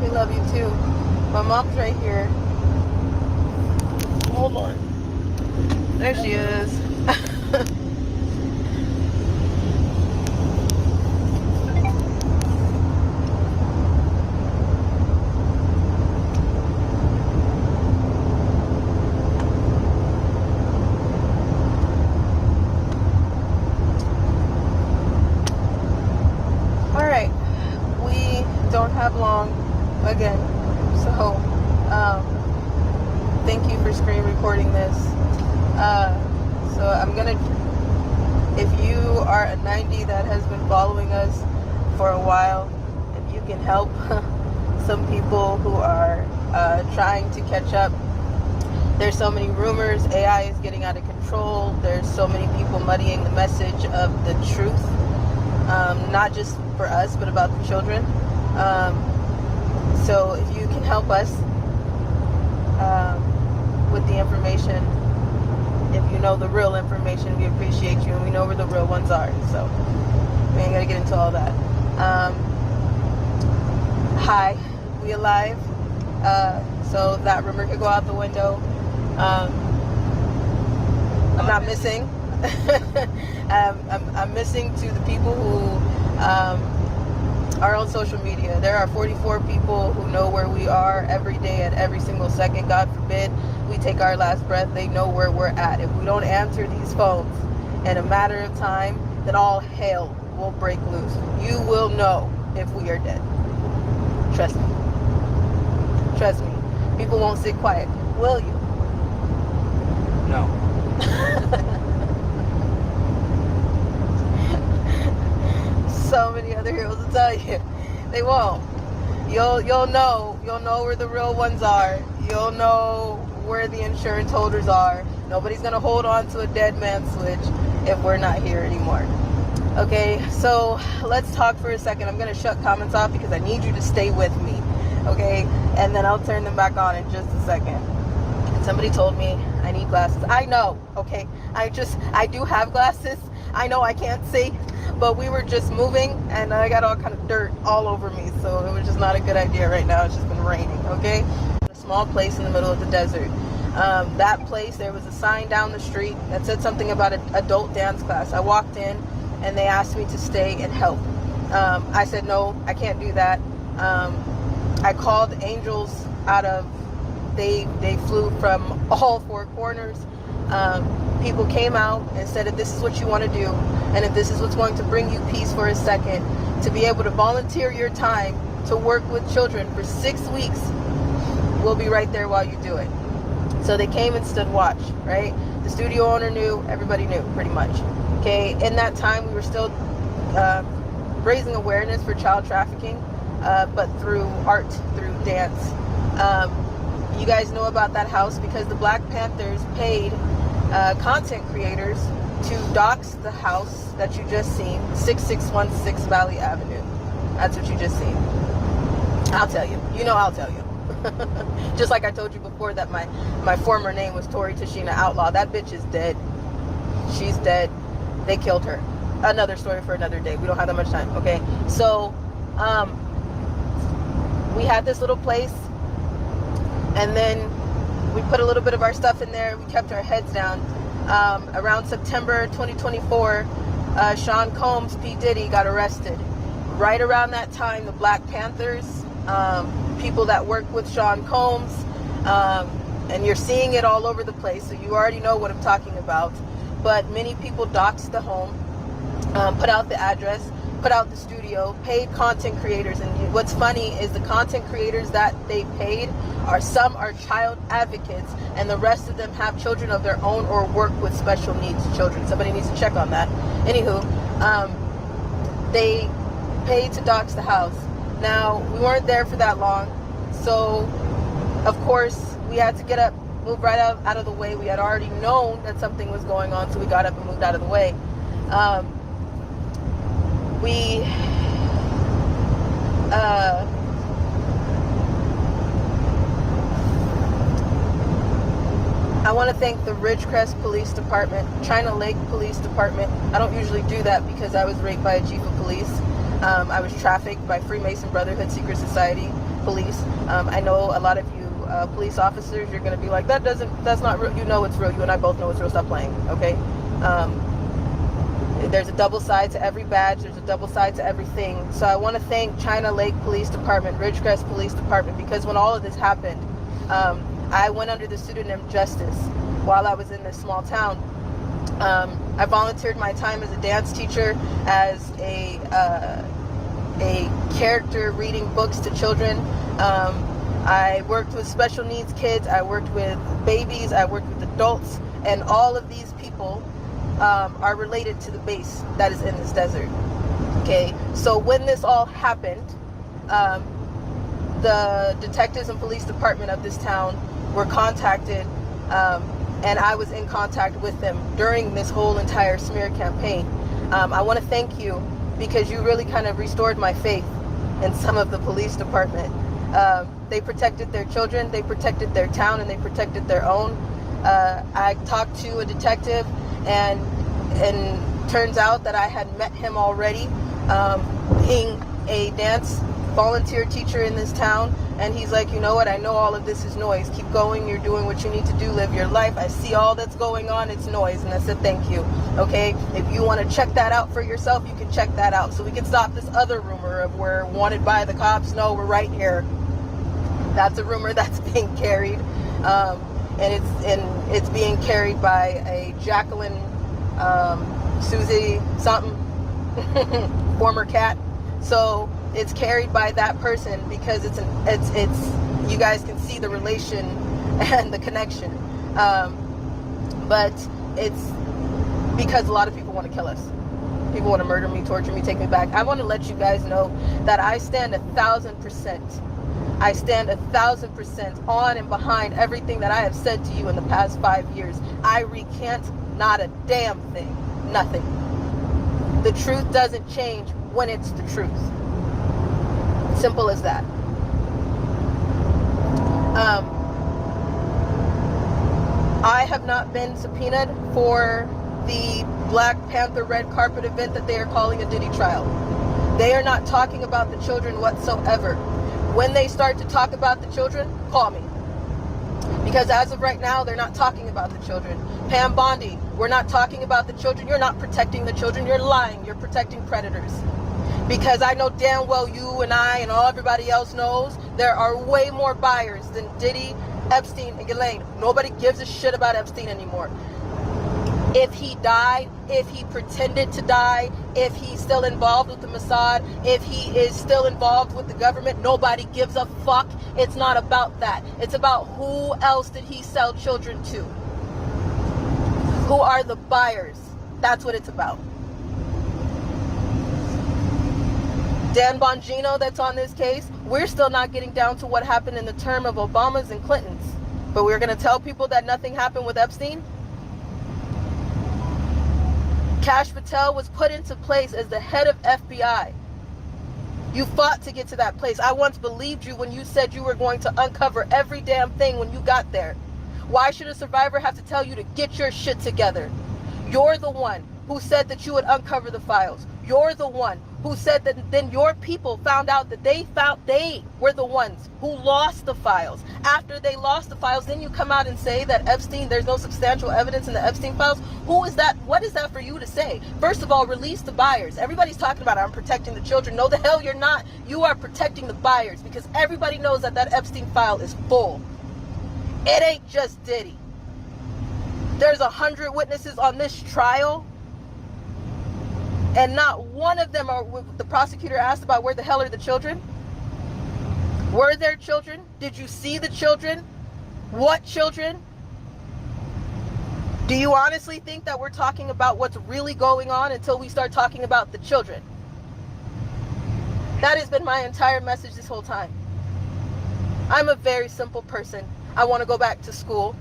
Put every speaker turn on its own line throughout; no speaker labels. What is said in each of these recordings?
We love you too. My mom's right here. Hold on. There she is. Alright. We don't have long again. So, thank you for screen recording this. So I'm gonna, if you are a 90 that has been following us for a while, if you can help some people who are trying to catch up. There's so many rumors, AI is getting out of control. There's so many people muddying the message of the truth, not just for us, but about the children. So if you can help us with the information, if you know the real information, we appreciate you, and we know where the real ones are. So we ain't gonna get into all that. Hi, we alive. So that rumor could go out the window. I'm not missing. I'm missing to the people who are on social media. There are 44 people who know where we are every day at every single second. God forbid we take our last breath. They know where we're at. If we don't answer these phones in a matter of time, then all hell will break loose. You will know if we are dead. Trust me. Trust me. People won't sit quiet. Will you?
No.
So many other heroes will tell you they won't. You'll know where the real ones are. You'll know where the insurance holders are. Nobody's gonna hold on to a dead man switch if we're not here anymore. Okay, so let's talk for a second. I'm gonna shut comments off because I need you to stay with me. Okay, and then I'll turn them back on in just a second. Somebody told me I need glasses. I know, okay, I do have glasses. I know I can't see, but we were just moving and I got all kind of dirt all over me, so it was just not a good idea right now. It's just been raining. Okay, a small place in the middle of the desert. That place, there was a sign down the street that said something about an adult dance class. I walked in and they asked me to stay and help. I said no, I can't do that. I called angels out of, they flew from all four corners. People came out and said, if this is what you want to do, and if this is what's going to bring you peace for a second, to be able to volunteer your time to work with children for 6 weeks, we'll be right there while you do it. So they came and stood watch, right? The studio owner knew, everybody knew, pretty much. Okay, in that time we were still raising awareness for child trafficking, but through art, through dance. You guys know about that house because the Black Panthers paid content creators to dox the house that you just seen, 6616 Valley Avenue. That's what you just seen. I'll tell you. You know I'll tell you. Just like I told you before that my former name was Tori Tashina Outlaw. That bitch is dead. She's dead. They killed her. Another story for another day. We don't have that much time. Okay. So we had this little place, and then we put a little bit of our stuff in there. We kept our heads down. Around September 2024, Sean Combs, P. Diddy, got arrested. Right around that time, the Black Panthers, people that work with Sean Combs, and you're seeing it all over the place, so you already know what I'm talking about. But many people doxed the home, put out the address, put out the studio, paid content creators. And what's funny is the content creators that they paid some are child advocates, and the rest of them have children of their own or work with special needs children. Somebody needs to check on that. Anywho, they paid to dox the house. Now, we weren't there for that long, so of course we had to get up, move right out of the way. We had already known that something was going on, so we got up and moved out of the way. I want to thank the Ridgecrest Police Department, China Lake Police Department. I don't usually do that because I was raped by a chief of police. I was trafficked by Freemason Brotherhood Secret Society. police. I know a lot of you police officers, you're going to be like, that's not real. You know it's real. You and I both know it's real. Stop playing, okay? There's a double side to every badge. There's a double side to everything. So I want to thank China Lake Police Department, Ridgecrest Police Department, because when all of this happened, I went under the pseudonym Justice while I was in this small town. I volunteered my time as a dance teacher, as a character reading books to children. I worked with special needs kids. I worked with babies. I worked with adults, and all of these people are related to the base that is in this desert. Okay, so when this all happened, the detectives and police department of this town were contacted, and I was in contact with them during this whole entire smear campaign. I want to thank you, because you really kind of restored my faith in some of the police department. They protected their children, they protected their town, and they protected their own. I talked to a detective, and turns out that I had met him already, being a dance volunteer teacher in this town, and he's like, you know what, I know all of this is noise. Keep going, you're doing what you need to do, live your life. I see all that's going on, it's noise. And I said, thank you. Okay, if you want to check that out for yourself, you can check that out, so we can stop this other rumor of we're wanted by the cops. No, we're right here. That's a rumor that's being carried, and it's being carried by a Jacqueline Susie something former cat. So it's carried by that person, because it's you guys can see the relation and the connection, but it's because a lot of people want to kill us. People want to murder me, torture me, take me back. I want to let you guys know that I stand 1,000%. I stand 1,000% on and behind everything that I have said to you in the past 5 years. I recant not a damn thing. Nothing. The truth doesn't change when it's the truth. Simple as that. I have not been subpoenaed for the Black Panther red carpet event that they are calling a Diddy trial. They are not talking about the children whatsoever. When they start to talk about the children, call me. Because as of right now, they're not talking about the children. Pam Bondi, we're not talking about the children. You're not protecting the children. You're lying. You're protecting predators. Because I know damn well you and I and everybody else knows there are way more buyers than Diddy, Epstein, and Ghislaine. Nobody gives a shit about Epstein anymore. If he died, if he pretended to die, if he's still involved with the Mossad, if he is still involved with the government, nobody gives a fuck. It's not about that. It's about who else did he sell children to? Who are the buyers? That's what it's about. Dan Bongino, that's on this case, we're still not getting down to what happened in the term of Obama's and Clinton's. But we're going to tell people that nothing happened with Epstein? Kash Patel was put into place as the head of FBI. You fought to get to that place. I once believed you when you said you were going to uncover every damn thing when you got there. Why should a survivor have to tell you to get your shit together? You're the one who said that you would uncover the files. You're the one who said that then your people found out that they were the ones who lost the files. After they lost the files, then you come out and say that Epstein, there's no substantial evidence in the Epstein files. Who is that? What is that for you to say? First of all, release the buyers. Everybody's talking about I'm protecting the children. No, the hell you're not. You are protecting the buyers, because everybody knows that that Epstein file is full. It ain't just Diddy. There's 100 witnesses on this trial, and not one of them are. The prosecutor asked about where the hell are the children? Were there children? Did you see the children? What children? Do you honestly think that we're talking about what's really going on until we start talking about the children? That has been my entire message this whole time. I'm a very simple person. I want to go back to school.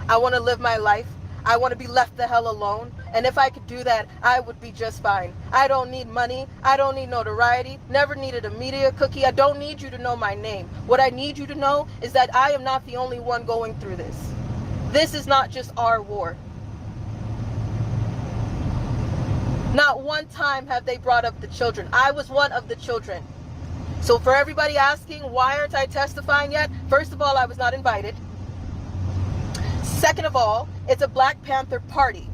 I want to live my life. I want to be left the hell alone. And if I could do that, I would be just fine. I don't need money. I don't need notoriety. Never needed a media cookie. I don't need you to know my name. What I need you to know is that I am not the only one going through this. This is not just our war. Not one time have they brought up the children. I was one of the children. So for everybody asking, why aren't I testifying yet? First of all, I was not invited. Second of all, it's a Black Panther party.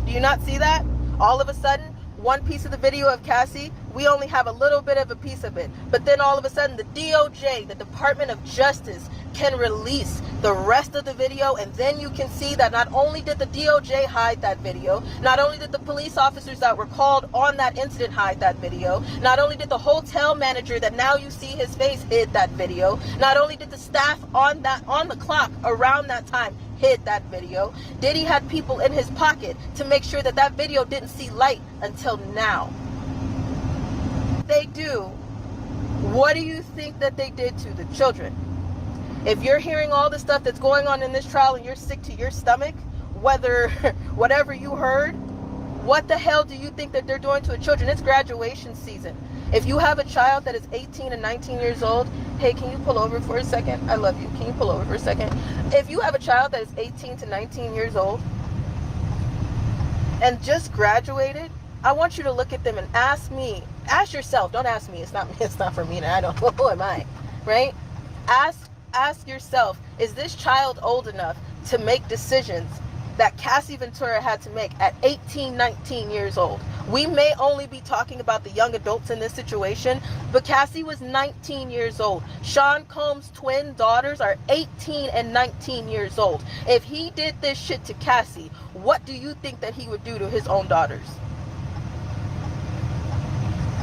Do you not see that? All of a sudden, one piece of the video of Cassie, we only have a little bit of a piece of it. But then all of a sudden, the DOJ, the Department of Justice, can release the rest of the video, and then you can see that not only did the DOJ hide that video, not only did the police officers that were called on that incident hide that video, not only did the hotel manager that now you see his face hid that video, not only did the staff on the clock around that time hid that video, Diddy had people in his pocket to make sure that that video didn't see light until now. They do. What do you think that they did to the children? If you're hearing all the stuff that's going on in this trial and you're sick to your stomach, whatever you heard, what the hell do you think that they're doing to the children? It's graduation season. If you have a child that is 18 and 19 years old, hey, can you pull over for a second? I love you. Can you pull over for a second? If you have a child that is 18 to 19 years old and just graduated, I want you to look at them and ask yourself, don't ask me, it's not for me, and I don't, who am I, right? Ask yourself, is this child old enough to make decisions that Cassie Ventura had to make at 18, 19 years old? We may only be talking about the young adults in this situation, but Cassie was 19 years old. Sean Combs' twin daughters are 18 and 19 years old. If he did this shit to Cassie, what do you think that he would do to his own daughters?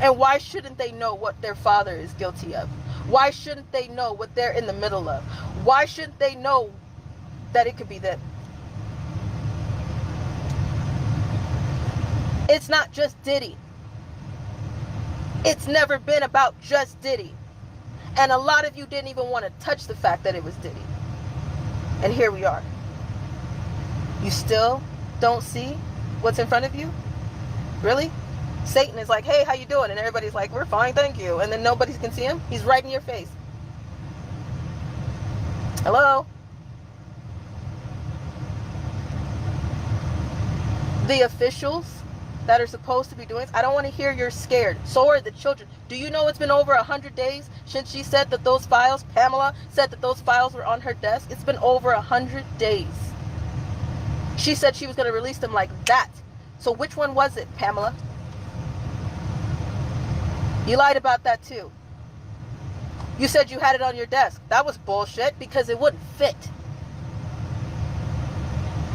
And why shouldn't they know what their father is guilty of? Why shouldn't they know what they're in the middle of? Why shouldn't they know that it could be them? It's not just Diddy. It's never been about just Diddy. And a lot of you didn't even want to touch the fact that it was Diddy. And here we are. You still don't see what's in front of you? Really? Satan is like, hey, how you doing? And everybody's like, we're fine, thank you. And then nobody can see him. He's right in your face. Hello? The officials that are supposed to be doing this, I don't want to hear you're scared. So are the children. Do you know it's been over 100 days since she said that those files, Pamela said that those files were on her desk? It's been over 100 days. She said she was going to release them like that. So which one was it, Pamela? You lied about that too. You said you had it on your desk. That was bullshit because it wouldn't fit.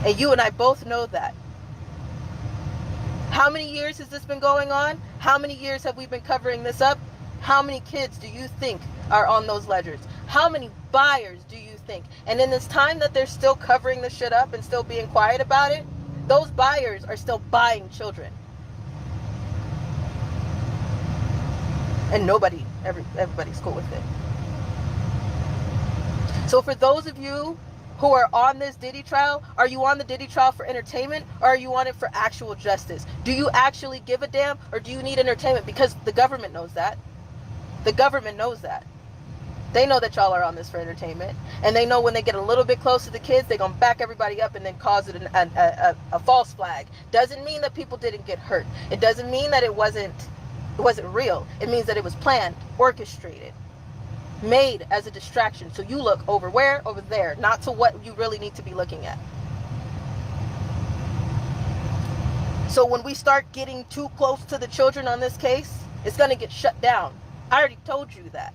And you and I both know that. How many years has this been going on? How many years have we been covering this up? How many kids do you think are on those ledgers? How many buyers do you think? And in this time that they're still covering the shit up and still being quiet about it, those buyers are still buying children. And everybody's cool with it. So for those of you who are on this Diddy trial, are you on the Diddy trial for entertainment, or are you on it for actual justice? Do you actually give a damn, or do you need entertainment? Because the government knows that. The government knows that. They know that y'all are on this for entertainment, and they know when they get a little bit close to the kids, they're gonna back everybody up and then cause it a false flag. Doesn't mean that people didn't get hurt. It doesn't mean that it wasn't real. It means that it was planned, orchestrated, made as a distraction. So you look over where? Over there, not to what you really need to be looking at. So when we start getting too close to the children on this case, it's going to get shut down. I already told you that.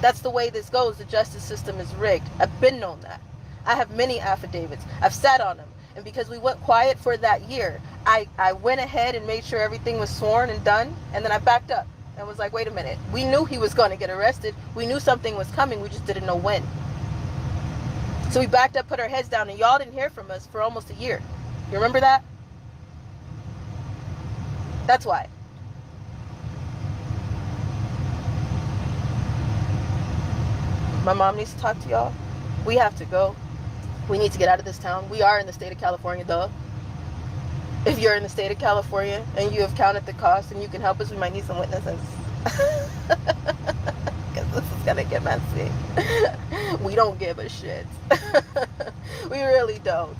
That's the way this goes. The justice system is rigged. I've been known that. I have many affidavits. I've sat on them. And because we went quiet for that year, I went ahead and made sure everything was sworn and done. And then I backed up and was like, wait a minute. We knew he was going to get arrested. We knew something was coming. We just didn't know when. So we backed up, put our heads down, and y'all didn't hear from us for almost a year. You remember that? That's why. My mom needs to talk to y'all. We have to go. We need to get out of this town. We are in the state of California, though. If you're in the state of California and you have counted the cost and you can help us, we might need some witnesses. Because this is going to get messy. We don't give a shit. We really don't.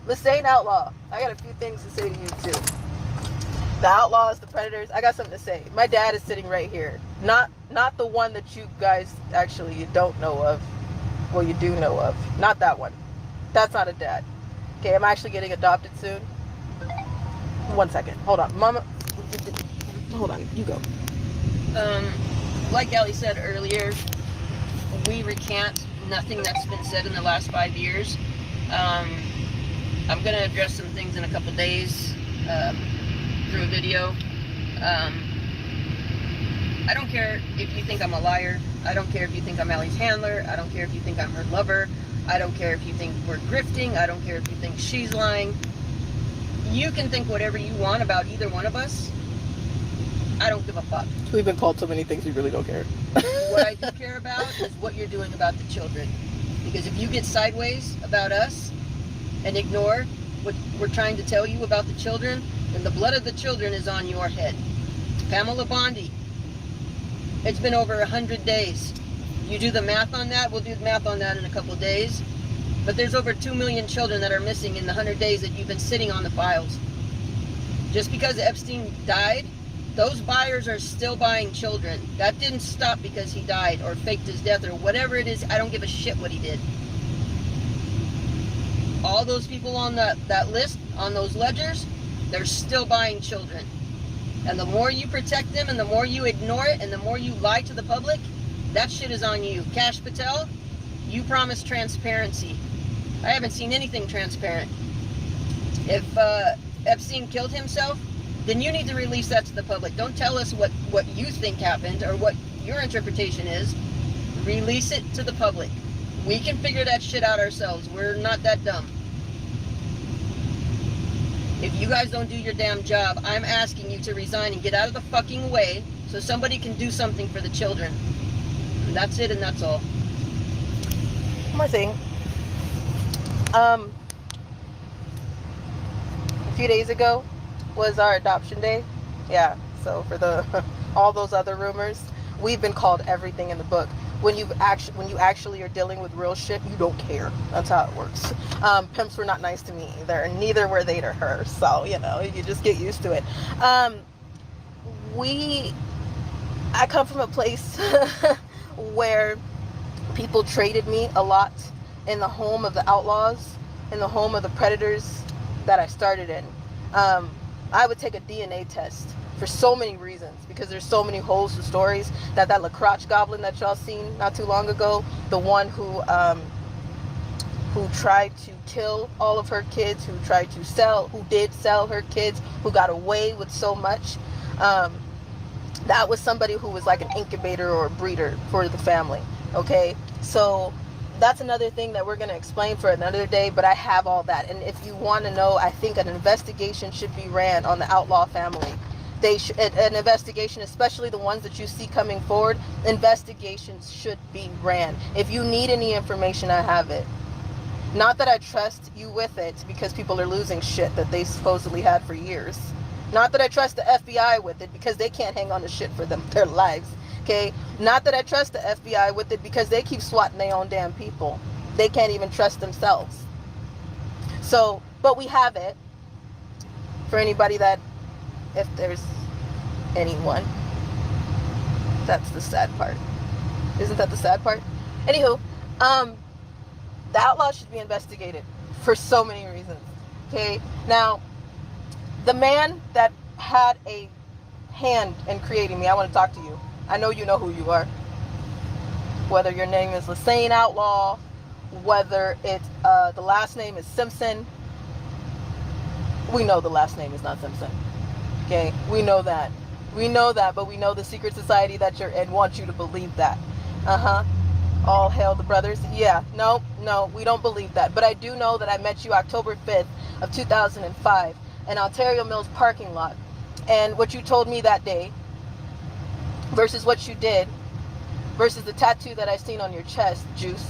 Lassane Outlaw, I got a few things to say to you, too. The outlaws, the predators. I got something to say. My dad is sitting right here. Not the one that you guys actually you don't know of. Well, you do know of. Not that one. That's not a dad. Okay, I'm actually getting adopted soon. 1 second. Hold on. Mama. Hold on. You go.
Like Ellie said earlier, we recant nothing that's been said in the last 5 years. I'm going to address some things in a couple days through a video. I don't care if you think I'm a liar. I don't care if you think I'm Ellie's handler. I don't care if you think I'm her lover. I don't care if you think we're grifting. I don't care if you think she's lying. You can think whatever you want about either one of us. I don't give a fuck.
We've been called so many things we really don't care.
What I do care about is what you're doing about the children. Because if you get sideways about us and ignore what we're trying to tell you about the children, then the blood of the children is on your head. Pamela Bondi, it's been over 100 days. You do the math on that, we'll do the math on that in a couple of days. But there's over 2 million children that are missing in the 100 days that you've been sitting on the files. Just because Epstein died, those buyers are still buying children. That didn't stop because he died or faked his death or whatever it is. I don't give a shit what he did. All those people on that list, on those ledgers, they're still buying children. And the more you protect them and the more you ignore it and the more you lie to the public, that shit is on you. Kash Patel, you promised transparency. I haven't seen anything transparent. If Epstein killed himself, then you need to release that to the public. Don't tell us what you think happened or what your interpretation is. Release it to the public. We can figure that shit out ourselves. We're not that dumb. If you guys don't do your damn job, I'm asking you to resign and get out of the fucking way so somebody can do something for the children. And that's it and that's all.
One more thing. A few days ago was our adoption day. Yeah, so for the all those other rumors, we've been called everything in the book. When you actually are dealing with real shit, you don't care. That's how it works. Pimps were not nice to me either, and neither were they to her. So, you know, you just get used to it. I come from a place where people traded me a lot in the home of the outlaws, in the home of the predators that I started in. I would take a DNA test for so many reasons, because there's so many holes to stories. That LaCroix goblin that y'all seen not too long ago, the one who tried to kill all of her kids, who did sell her kids, who got away with so much. That was somebody who was like an incubator or a breeder for the family. Okay, so that's another thing that we're going to explain for another day, but I have all that. And if you want to know, I think an investigation should be ran on the outlaw family. An investigation, especially the ones that you see coming forward, investigations should be ran. If you need any information, I have it. Not that I trust you with it, because people are losing shit that they supposedly had for years. Not that I trust the FBI with it, because they can't hang on to shit for their lives. Okay? Not that I trust the FBI with it, because they keep swatting their own damn people. They can't even trust themselves. So, but we have it. For anybody that, if there's anyone, that's the sad part. Isn't that the sad part? Anywho, the outlaw should be investigated for so many reasons. Okay? Now, the man that had a hand in creating me, I want to talk to you. I know you know who you are. Whether your name is Lassane Outlaw, whether it's the last name is Simpson. We know the last name is not Simpson. Okay? We know that. We know that, but we know the secret society that you're in wants you to believe that. All hail the brothers. Yeah, no, we don't believe that. But I do know that I met you October 5th of 2005 in Ontario Mills parking lot. And what you told me that day versus what you did versus the tattoo that I seen on your chest, Juice.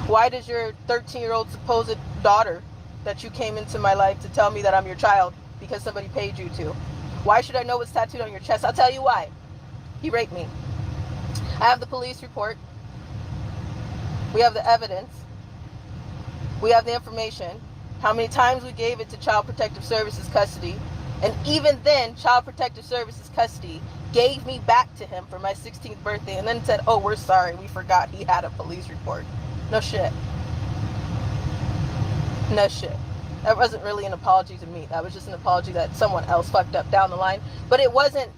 Why does your 13-year-old supposed daughter that you came into my life to tell me that I'm your child because somebody paid you to? Why should I know what's tattooed on your chest? I'll tell you why. He raped me. I have the police report. We have the evidence. We have the information. How many times we gave it to Child Protective Services custody. And even then, Child Protective Services custody gave me back to him for my 16th birthday and then said, oh, we're sorry, we forgot he had a police report. No shit. No shit. That wasn't really an apology to me. That was just an apology that someone else fucked up down the line. But it wasn't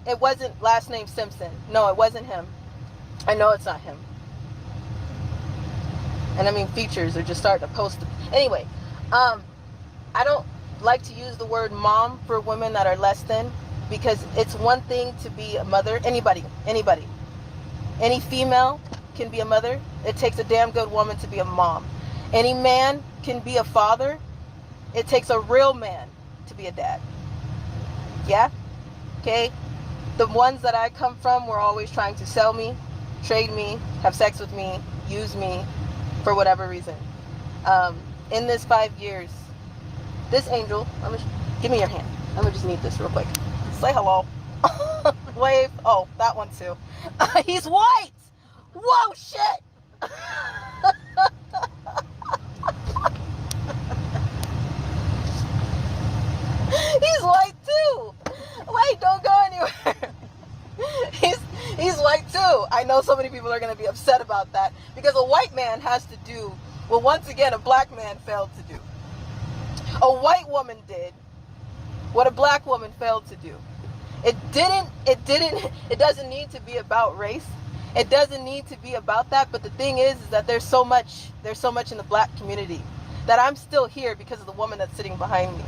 last name Simpson. No, it wasn't him. I know it's not him. And I mean, features are just starting to post. Anyway, I don't like to use the word mom for women that are less than, because it's one thing to be a mother. Anybody, any female can be a mother. It takes a damn good woman to be a mom. Any man can be a father. It takes a real man to be a dad. Yeah? Okay? The ones that I come from were always trying to sell me, trade me, have sex with me, use me for whatever reason. In this 5 years, this angel, give me your hand. I'm gonna just need this real quick. Say hello. Wave. Oh, that one too. He's white. Whoa, shit. He's white too. Wait, don't go anywhere. He's white too. I know so many people are going to be upset about that, because a white man has to do what once again a black man failed to do. A white woman did what a black woman failed to do. It doesn't need to be about race. It doesn't need to be about that. But the thing is that there's so much in the black community that I'm still here because of the woman that's sitting behind me.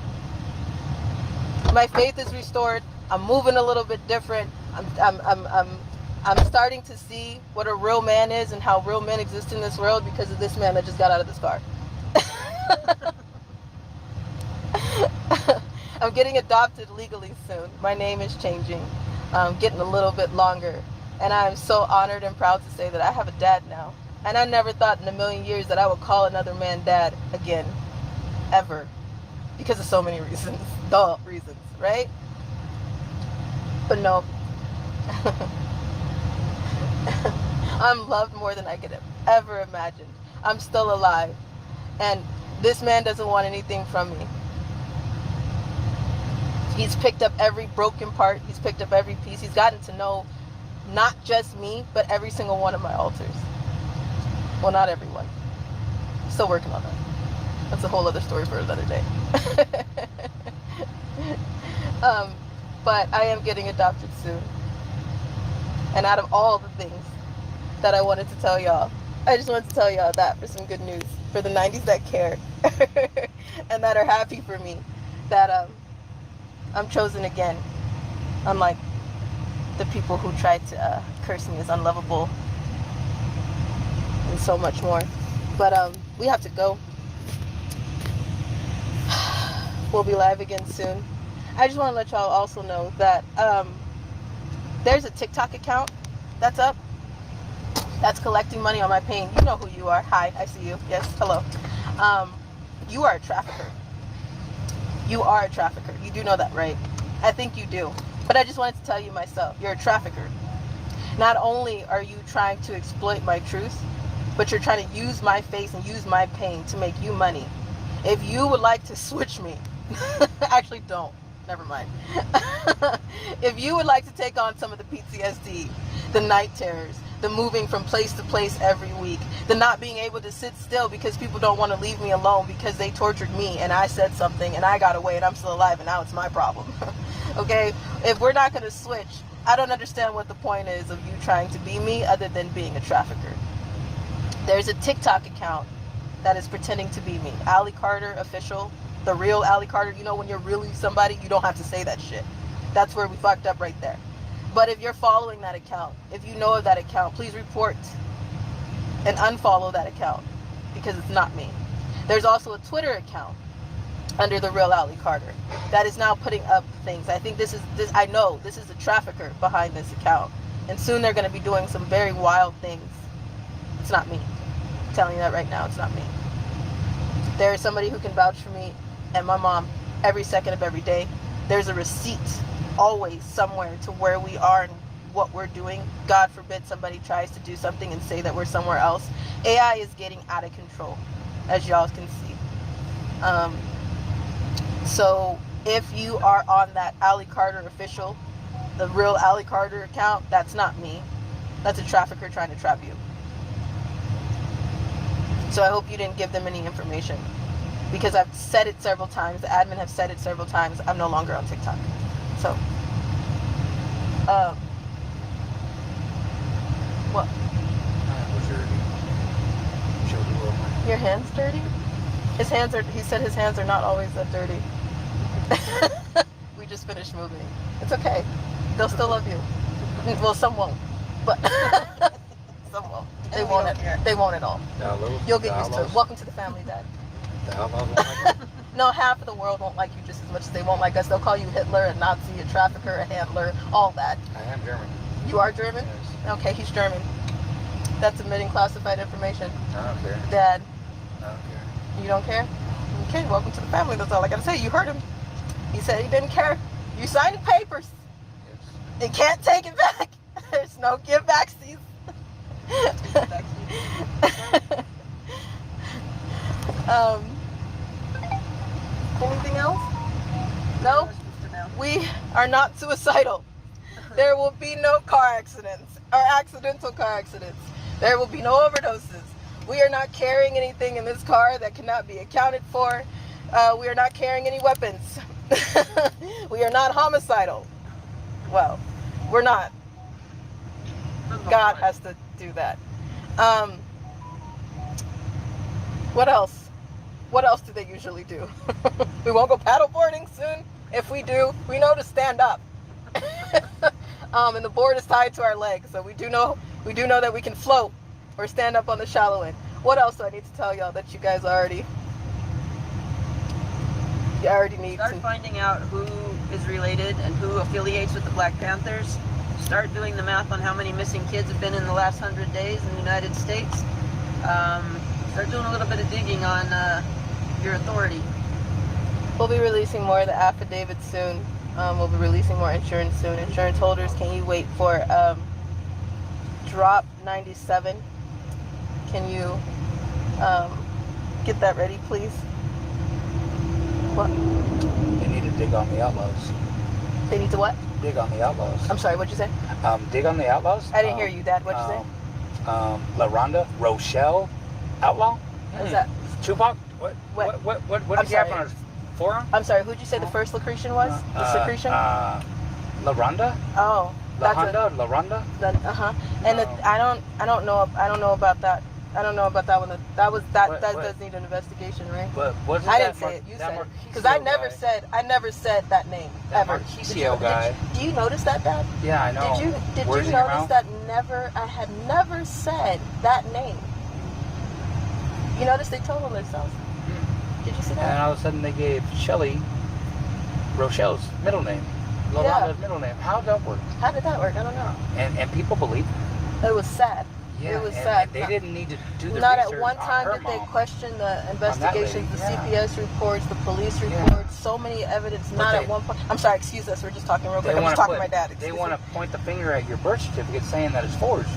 My faith is restored. I'm moving a little bit different. I'm starting to see what a real man is and how real men exist in this world because of this man that just got out of this car. I'm getting adopted legally soon. My name is changing. I'm getting a little bit longer. And I'm so honored and proud to say that I have a dad now. And I never thought in a million years that I would call another man dad again. Ever. Because of so many reasons. Duh reasons, right? But no. I'm loved more than I could have ever imagined. I'm still alive. And this man doesn't want anything from me. He's picked up every broken part. He's picked up every piece. He's gotten to know not just me, but every single one of my alters. Well, not everyone. Still working on that. That's a whole other story for another day. But I am getting adopted soon. And out of all the things that I wanted to tell y'all, I just wanted to tell y'all that for some good news. For the 90s that care. And that are happy for me. That I'm chosen again. Unlike the people who tried to curse me as unlovable. And so much more. But we have to go. We'll be live again soon. I just want to let y'all also know that there's a TikTok account that's up. That's collecting money on my pain. You know who you are. Hi, I see you. Yes, hello. You are a trafficker. You are a trafficker. You do know that, right? I think you do. But I just wanted to tell you myself, you're a trafficker. Not only are you trying to exploit my truth, but you're trying to use my face and use my pain to make you money. If you would like to switch me, actually don't. Never mind. If you would like to take on some of the PTSD, the night terrors, the moving from place to place every week, the not being able to sit still because people don't want to leave me alone because they tortured me and I said something and I got away and I'm still alive and now it's my problem. Okay? If we're not going to switch, I don't understand what the point is of you trying to be me other than being a trafficker. There's a TikTok account that is pretending to be me. Allie Carter Official. The real Allie Carter. You know when you're really somebody, you don't have to say that shit. That's where we fucked up right there. But if you're following that account, if you know of that account, please report and unfollow that account because it's not me. There's also a Twitter account under the real Allie Carter that is now putting up things. I think I know this is a trafficker behind this account. And soon they're going to be doing some very wild things. It's not me. I'm telling you that right now, it's not me. There is somebody who can vouch for me and my mom every second of every day. There's a receipt always somewhere to where we are and what we're doing. God forbid somebody tries to do something and say that we're somewhere else. AI is getting out of control, as y'all can see. So if you are on that Allie Carter official, the real Allie Carter account, that's not me. That's a trafficker trying to trap you. So I hope you didn't give them any information, because I've said it several times. The admin have said it several times. I'm no longer on TikTok. So, what?
Was dirty. Showed the world.
Your hands dirty? His hands are. He said his hands are not always that dirty. We just finished moving. It's okay. They'll still love you. Well, some won't, but some won't. They won't. They won't at all. You'll get used to it. Welcome to the family, Dad.
The outlaws won't like it?
No, half of the world won't like you just as much as they won't like us. They'll call you Hitler, a Nazi, a trafficker, a handler, all that.
I am German.
You are German?
Yes.
Okay, he's German. That's admitting classified information.
I don't care.
Dad,
I don't care.
you don't care? Okay, welcome to the family. That's all I gotta say. You heard him. He said he didn't care. You signed the papers.
Yes.
You can't take it back. There's no give backsies. Anything else? No? We are not suicidal. There will be no car accidents or accidental car accidents. There will be no overdoses. We are not carrying anything in this car that cannot be accounted for. We are not carrying any weapons. We are not homicidal. Well, we're not. God has to do that. What else? What else do they usually do? We won't go paddleboarding soon. If we do, we know to stand up. And the board is tied to our legs, so we do know that we can float or stand up on the shallow end. What else do I need to tell y'all that you guys already need
Start
to?
finding out who is related and who affiliates with the Black Panthers. Start doing the math on how many missing kids have been in the last 100 days in the United States. Start doing a little bit of digging on your authority.
We'll be releasing more of the affidavits soon. We'll be releasing more insurance soon. Insurance holders, can you wait for drop 97? Can you get that ready, please? What?
They need to dig on the outlaws.
They need to what?
Dig on the outlaws.
I'm sorry, what'd you say?
Dig on the outlaws.
I didn't hear you, Dad. What'd you say?
LaRonda Rochelle outlaw.
What's that?
Tupac. What
I'm
did he have
sorry.
on his forearm?
I'm sorry, who'd you say the first Lucretian was? The secretion?
LaRonda.
Oh,
LaRonda.
And I don't know about that. I don't know about that one. That does need an investigation, right?
But wasn't
I
that
didn't say it. You
that
said it. Because I never said that name ever.
Marquisio guy.
Do you notice that, Dad?
Yeah, I know.
Did
Words
you
in your
notice
mouth?
that I had never said that name? You notice they told on themselves. Did you see
And
that?
all of a sudden they gave Shelley Rochelle's middle name. LaRonda's middle name. How did that work?
How did that work? I don't know.
And people believe it.
It was sad.
Yeah,
It was
and
sad.
They didn't need to do the
Not
research
at one
on
time
her
did they
mom.
question the investigations, the
lady, yeah.
CPS reports, the police
Yeah.
reports, so many evidence.
But
Not
they-
at one point. I'm sorry, excuse us. We're just talking real quick.
They
I'm
want
just
to
talking to my dad.
They
Excuse
want
me.
to point the finger at your birth certificate saying that it's forged.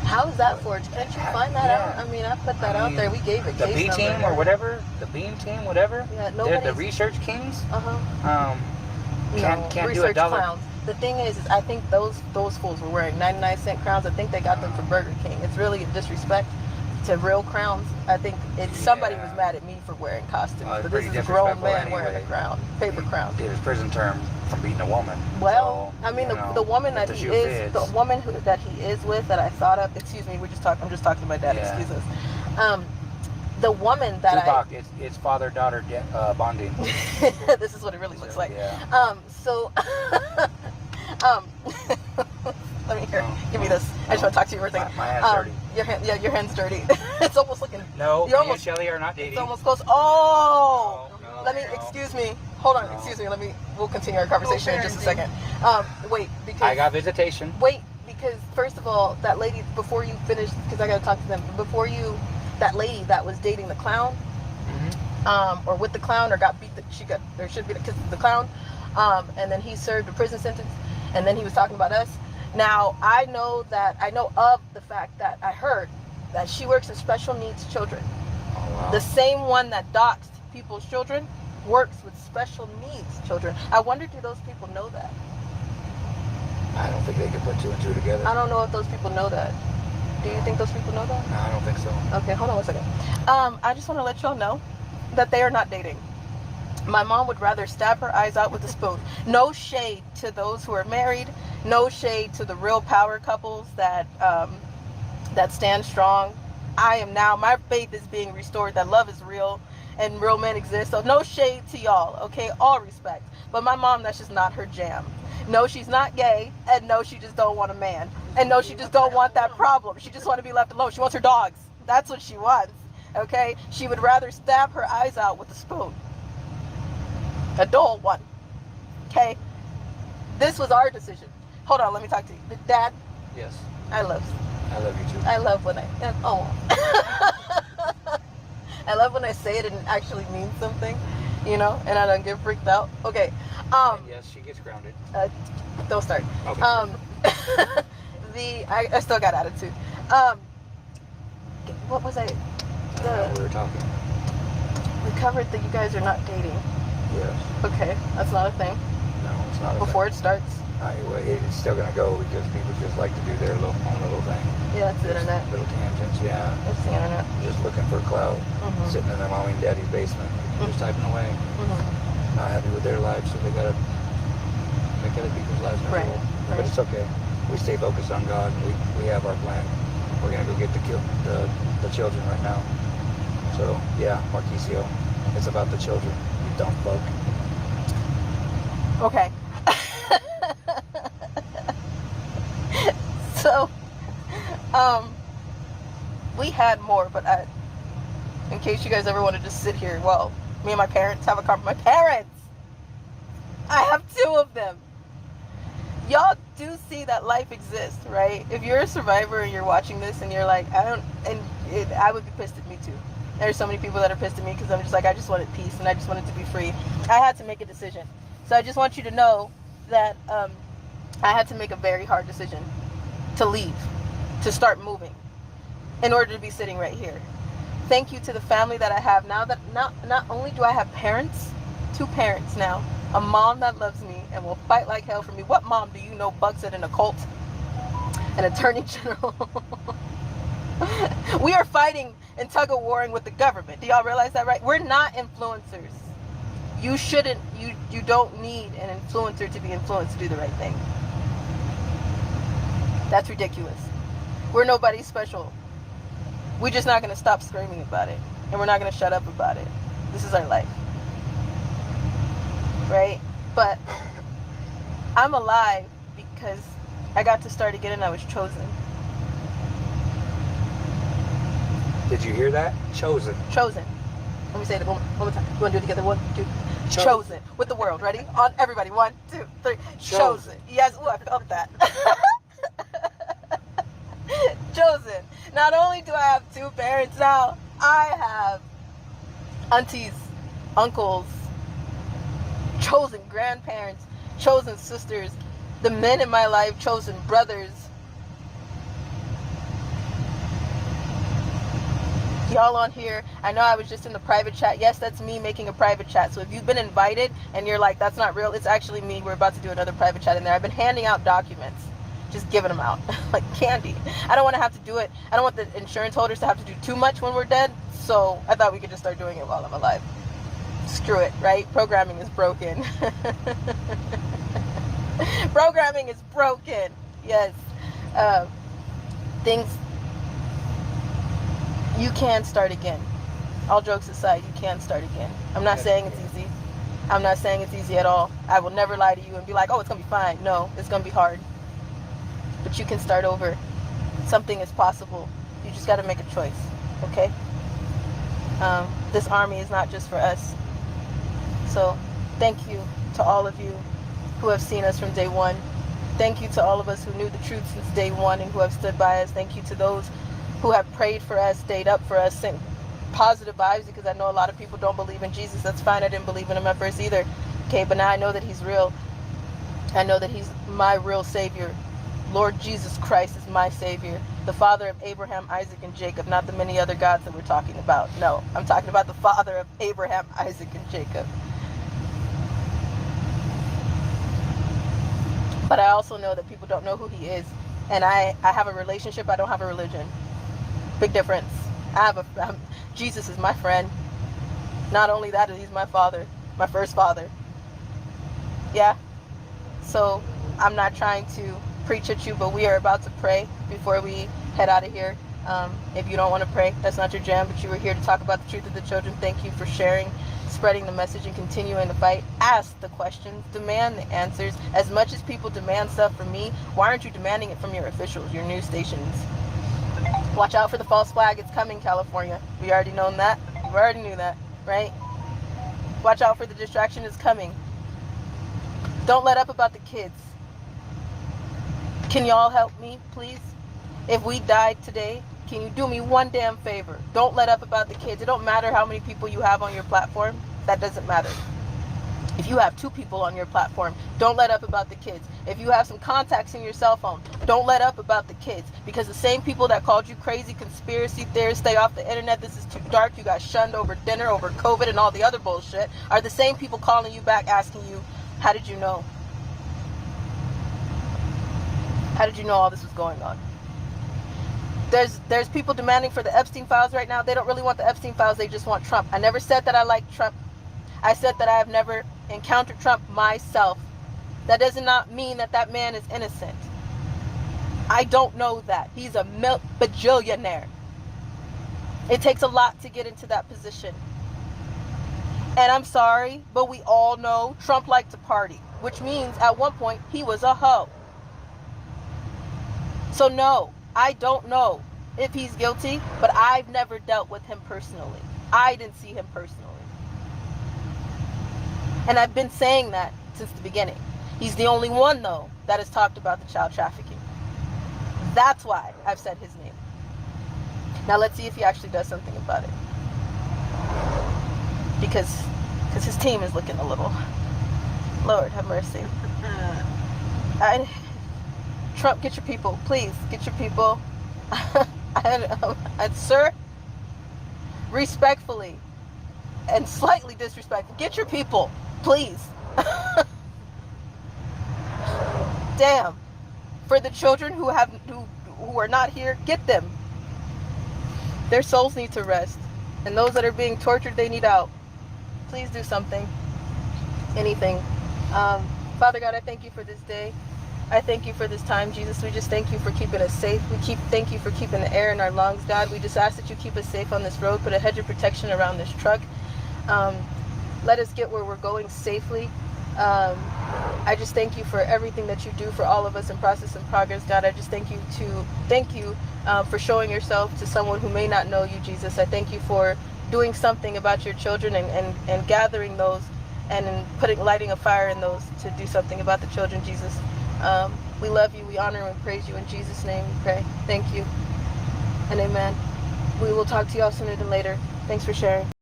How is that forged? Can't you find that
Yeah.
out? I mean, I put that
I
out
mean,
there. We gave it.
The B team or whatever, the Beam team, whatever.
Yeah,
They're
nobody's.
the research kings.
Uh-huh.
Can't do a
research
dollar.
clowns. The thing is I think those fools were wearing 99-cent crowns. I think they got them from Burger King. It's really a disrespect to real crowns. I think somebody was mad at me for wearing costumes,
Well, it's
but this
pretty
is a grown
disrespectful
man wearing a
anyway.
crown, paper crown.
Did his prison term from beating a woman.
Well,
So,
I mean,
you know,
the woman
if
that
the
he
shoe
is,
fits.
the woman that he is with, that I thought of. Excuse me, I'm just talking to my dad.
Yeah.
Excuse us. The woman that
Tupac, it's father-daughter bonding.
this is what it really looks like.
Yeah.
Let me hear.
Oh,
Give me this. I just want to talk to you for a second.
My hand's dirty.
Your hand's dirty. It's almost looking.
No,
You're
me and
almost.
Shelley are not dating.
It's almost close. Oh.
No,
Let me.
no.
Excuse me. Hold on.
No.
Excuse me. We'll continue our conversation in just a second. Wait, because.
I got visitation.
Wait, because first of all, that lady, before you finish, because I got to talk to them. That lady that was dating the clown, or with the clown, or got beat, there should be, because the clown, and then he served a prison sentence, and then he was talking about us. Now, I know of the fact that I heard that she works with special needs children.
Oh, wow.
The same one that doxed people's children works with special needs children. I wonder, do those people know that?
I don't think they can put two and two together.
I don't know if those people know that. Do you think those people know that?
No, I don't think so.
Okay, hold on one second. I just want to let y'all know that they are not dating. My mom would rather stab her eyes out with a spoon. No shade to those who are married. No shade to the real power couples that stand strong. I am now, my faith is being restored, that love is real and real men exist. So no shade to y'all, okay? All respect. But my mom, that's just not her jam. No, she's not gay, and no, she just don't want a man. And no, she just don't want that problem. She just want to be left alone. She wants her dogs. That's what she wants, okay? She would rather stab her eyes out with a spoon. A dull one, okay? This was our decision. Hold on, let me talk to you. Dad,
Yes.
I love
you too.
I love when I love when I say it and it actually means something, you know, and I don't get freaked out. Okay.
And yes, she gets grounded.
Don't start.
Okay.
I still got attitude. What was I?
We were talking.
We covered that you guys are not dating.
Yes.
Okay, that's not a thing.
No, it's not.
Before it starts.
Anyway, it's still gonna go because people just like to do their own little thing.
Yeah, it's the internet.
Little tangents, yeah.
It's the internet.
Just looking for clout.
Mhm.
Sitting in their mommy and daddy's basement, just typing away.
Mhm.
Not happy with their lives, so they gotta make other people's lives miserable.
Right.
But it's okay. We stay focused on God. And we have our plan. We're gonna go get the children right now. So yeah, Marquisio, it's about the children. You dumb fuck.
Okay. So, we had more, but in case you guys ever wanted to sit here, well, me and my parents have a conversation. My parents! I have 2 of them. Y'all do see that life exists, right? If you're a survivor and you're watching this and you're like, I would be pissed at me too. There's so many people that are pissed at me because I'm just like, I just wanted peace and I just wanted to be free. I had to make a decision. So I just want you to know that I had to make a very hard decision to leave, to start moving, in order to be sitting right here. Thank you to the family that I have now. That not only do I have parents, 2 parents now, a mom that loves me and will fight like hell for me. What mom do you know bucks at an occult? An attorney general. We are fighting and tug-of-warring with the government. Do y'all realize that, right? We're not influencers. You don't need an influencer to be influenced to do the right thing. That's ridiculous. We're nobody special. We're just not going to stop screaming about it. And we're not going to shut up about it. This is our life. Right? But I'm alive because I got to start again and I was chosen.
Did you hear that? Chosen.
Chosen. Let me say it one more time. You want to do it together? 1, 2. Chosen. With the world. Ready? On everybody. 1, 2, 3. Chosen. Yes. Ooh, I felt that. Chosen. Not only do I have 2 parents now, I have aunties, uncles, chosen grandparents, chosen sisters, the men in my life, chosen brothers. Y'all on here, I know I was just in the private chat. Yes, that's me making a private chat. So if you've been invited and you're like, that's not real, it's actually me. We're about to do another private chat in there. I've been handing out documents, just giving them out like candy. I don't want to have to do it. I don't want the insurance holders to have to do too much when we're dead. So I thought we could just start doing it while I'm alive. Screw it, right? Programming is broken. Programming is broken. Yes. Things, you can start again. All jokes aside, you can start again. I'm not saying it's easy. I'm not saying it's easy at all. I will never lie to you and be like, oh, it's going to be fine. No, it's going to be hard. But you can start over. Something is possible. You just got to make a choice, okay? This army is not just for us. So thank you to all of you who have seen us from day one. Thank you to all of us who knew the truth since day one and who have stood by us. Thank you to those who have prayed for us, stayed up for us, sent positive vibes, because I know a lot of people don't believe in Jesus. That's fine. I didn't believe in him at first either. Okay, but now I know that he's real. I know that he's my real Savior. Lord Jesus Christ is my Savior. The Father of Abraham, Isaac, and Jacob, not the many other gods that we're talking about. No, I'm talking about the Father of Abraham, Isaac, and Jacob. But I also know that people don't know who he is. And I have a relationship, I don't have a religion. Big difference. Jesus is my friend. Not only that, he's my father, my first father. Yeah. So I'm not trying to preach at you, but we are about to pray before we head out of here. If you don't want to pray, that's not your jam, but you were here to talk about the truth of the children. Thank you for sharing, spreading the message, and continuing the fight. Ask the questions, demand the answers. As much as people demand stuff from me, why aren't you demanding it from your officials, your news stations? Watch out for the false flag. It's coming, California. We already known that. We already knew that, right? Watch out for the distraction. It's coming. Don't let up about the kids. Can y'all help me, please? If we died today, can you do me one damn favor? Don't let up about the kids. It don't matter how many people you have on your platform. That doesn't matter. If you have 2 people on your platform, don't let up about the kids. If you have some contacts in your cell phone, don't let up about the kids. Because the same people that called you crazy conspiracy theorists, stay off the internet, this is too dark, you got shunned over dinner, over COVID and all the other bullshit, are the same people calling you back asking you, how did you know? How did you know all this was going on? There's people demanding for the Epstein files right now. They don't really want the Epstein files, they just want Trump. I never said that I like Trump. I said that I have never encountered Trump myself. That does not mean that that man is innocent. I don't know that. He's a bajillionaire. It takes a lot to get into that position. And I'm sorry, but we all know Trump liked to party, which means at one point he was a hoe. So no, I don't know if he's guilty, but I've never dealt with him personally. I didn't see him personally. And I've been saying that since the beginning. He's the only one, though, that has talked about the child trafficking. That's why I've said his name. Now let's see if he actually does something about it. Because his team is looking a little... Lord have mercy. Trump, get your people. Please, get your people. Sir, respectfully and slightly disrespectful, get your people. Please. Damn. For the children who are not here, get them. Their souls need to rest. And those that are being tortured, they need out. Please do something. Anything. Father God, I thank you for this day. I thank you for this time, Jesus. We just thank you for keeping us safe. Thank you for keeping the air in our lungs, God. We just ask that you keep us safe on this road. Put a hedge of protection around this truck. Let us get where we're going safely. I just thank you for everything that you do for all of us in Process and Progress, God. I just thank you for showing yourself to someone who may not know you, Jesus. I thank you for doing something about your children and gathering those and lighting a fire in those to do something about the children, Jesus. We love you, we honor and praise you. In Jesus' name we pray. Thank you and amen. We will talk to you all sooner than later. Thanks for sharing.